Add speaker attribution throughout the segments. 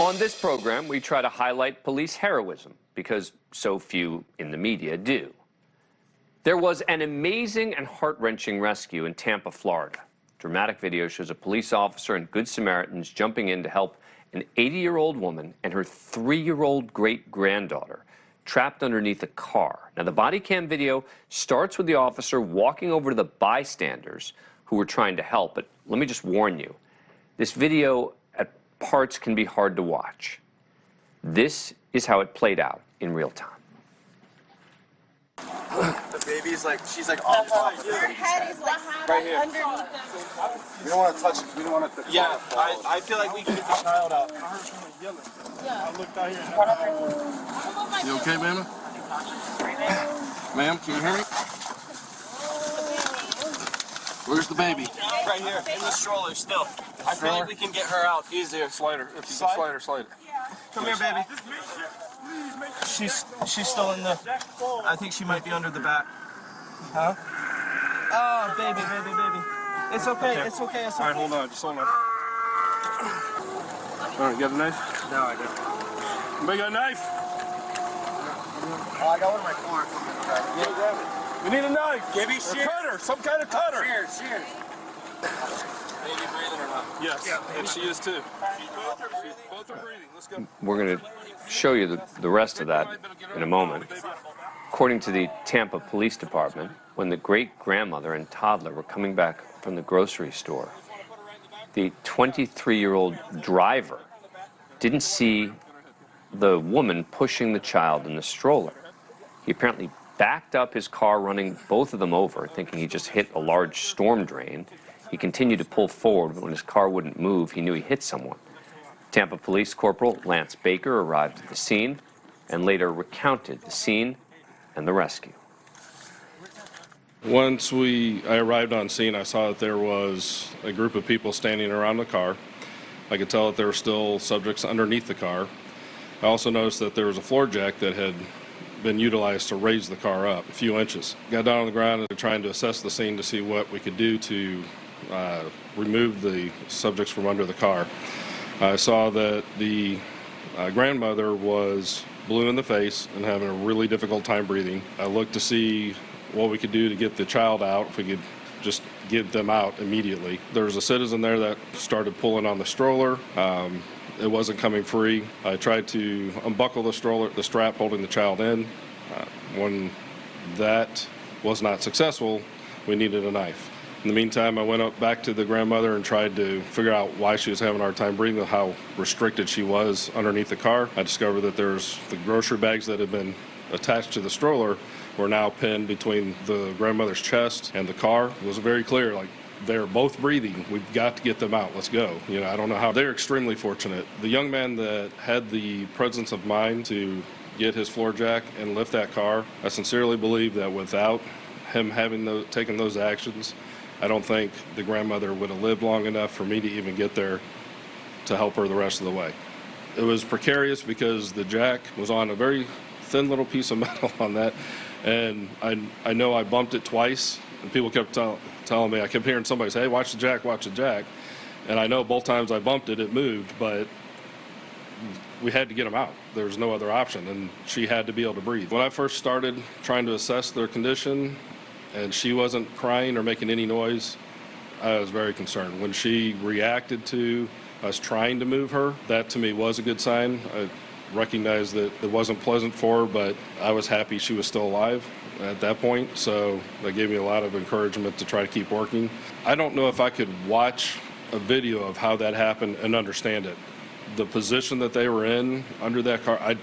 Speaker 1: On this program, we try to highlight police heroism because so few in the media do. There was an amazing and heart-wrenching rescue in Tampa, Florida. Dramatic video shows a police officer and Good Samaritans jumping in to help an 80-year-old woman and her 3-year-old great-granddaughter trapped underneath a car. Now, the body cam video starts with the officer walking over to the bystanders who were trying to help, but let me just warn you, this video at parts can be hard to watch. This is how it played out in real time.
Speaker 2: The baby's like, she's like on top of
Speaker 3: her head is like
Speaker 2: right here.
Speaker 3: Underneath.
Speaker 2: We don't want to touch it. We don't want to. Yeah, I feel like we can get the child out.
Speaker 4: I heard someone yelling. I looked out here.
Speaker 5: You okay, ma'am? Ma'am, can you hear me? Where's the baby?
Speaker 2: Right here, in the stroller still. I feel like we can get her out easier.
Speaker 4: Slider, if you can slide her.
Speaker 2: Come here, baby. She's still in the. I think she might be under the back. Huh? Oh, baby. It's okay. It's okay.
Speaker 4: All right, hold on. Just hold on. All right, you got a knife?
Speaker 2: No, I don't.
Speaker 4: Anybody got a knife?
Speaker 2: Oh, I got one in my car.
Speaker 4: Yeah, grab it. We need a knife.
Speaker 2: Give me
Speaker 4: a cutter, some kind of cutter.
Speaker 2: Cheers. Baby breathing or not?
Speaker 4: Yes, and she is too. Both are breathing. Let's go.
Speaker 1: We're going to show you the rest of that in a moment. According to the Tampa Police Department, when the great-grandmother and toddler were coming back from the grocery store, the 23-year-old driver didn't see the woman pushing the child in the stroller. He apparently backed up his car, running both of them over, thinking he just hit a large storm drain. He continued to pull forward, but when his car wouldn't move, he knew he hit someone. Tampa Police Corporal Lance Baker arrived at the scene and later recounted the scene and the rescue.
Speaker 4: Once I arrived on scene, I saw that there was a group of people standing around the car. I could tell that there were still subjects underneath the car. I also noticed that there was a floor jack that had been utilized to raise the car up a few inches. Got down on the ground and trying to assess the scene to see what we could do to remove the subjects from under the car. I saw that the grandmother was blue in the face and having a really difficult time breathing. I looked to see what we could do to get the child out, if we could just get them out immediately. There was a citizen there that started pulling on the stroller. It wasn't coming free. I tried to unbuckle the stroller, the strap holding the child in. When that was not successful, we needed a knife. In the meantime, I went up back to the grandmother and tried to figure out why she was having a hard time breathing, how restricted she was underneath the car. I discovered that there's the grocery bags that had been attached to the stroller were now pinned between the grandmother's chest and the car. It was very clear, like, they're both breathing. We've got to get them out. Let's go. You know, I don't know how. They're extremely fortunate. The young man that had the presence of mind to get his floor jack and lift that car, I sincerely believe that without him having taken those actions, I don't think the grandmother would have lived long enough for me to even get there to help her the rest of the way. It was precarious because the jack was on a very thin little piece of metal on that, and I know I bumped it twice, and people kept telling me, I kept hearing somebody say, hey, watch the jack, and I know both times I bumped it, it moved, but we had to get them out. There was no other option, and she had to be able to breathe. When I first started trying to assess their condition, and she wasn't crying or making any noise, I was very concerned. When she reacted to us trying to move her, that to me was a good sign. I recognized that it wasn't pleasant for her, but I was happy she was still alive at that point, so that gave me a lot of encouragement to try to keep working. I don't know if I could watch a video of how that happened and understand it. The position that they were in under that car,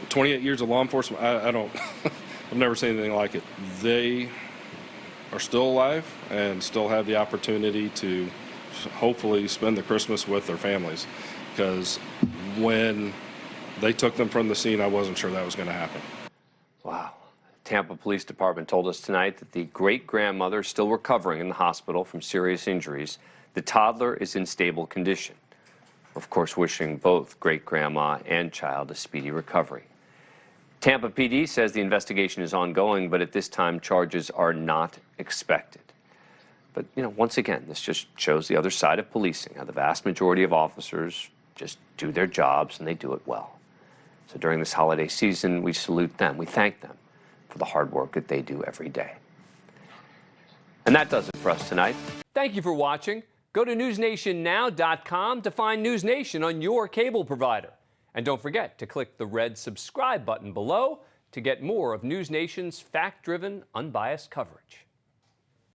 Speaker 4: 28 years of law enforcement, I don't, I've never seen anything like it. They are still alive and still have the opportunity to hopefully spend the Christmas with their families, because when they took them from the scene, I wasn't sure that was going to happen.
Speaker 1: Wow. Tampa Police Department told us tonight that the great-grandmother is still recovering in the hospital from serious injuries. The toddler is in stable condition. We're, of course, wishing both great-grandma and child a speedy recovery. Tampa PD says the investigation is ongoing, but at this time, charges are not expected. But, you know, once again, this just shows the other side of policing, how the vast majority of officers just do their jobs, and they do it well. So during this holiday season, we salute them. We thank them for the hard work that they do every day. And that does it for us tonight.
Speaker 6: Thank you for watching. Go to newsnationnow.com to find NewsNation on your cable provider. And don't forget to click the red subscribe button below to get more of NewsNation's fact-driven, unbiased coverage.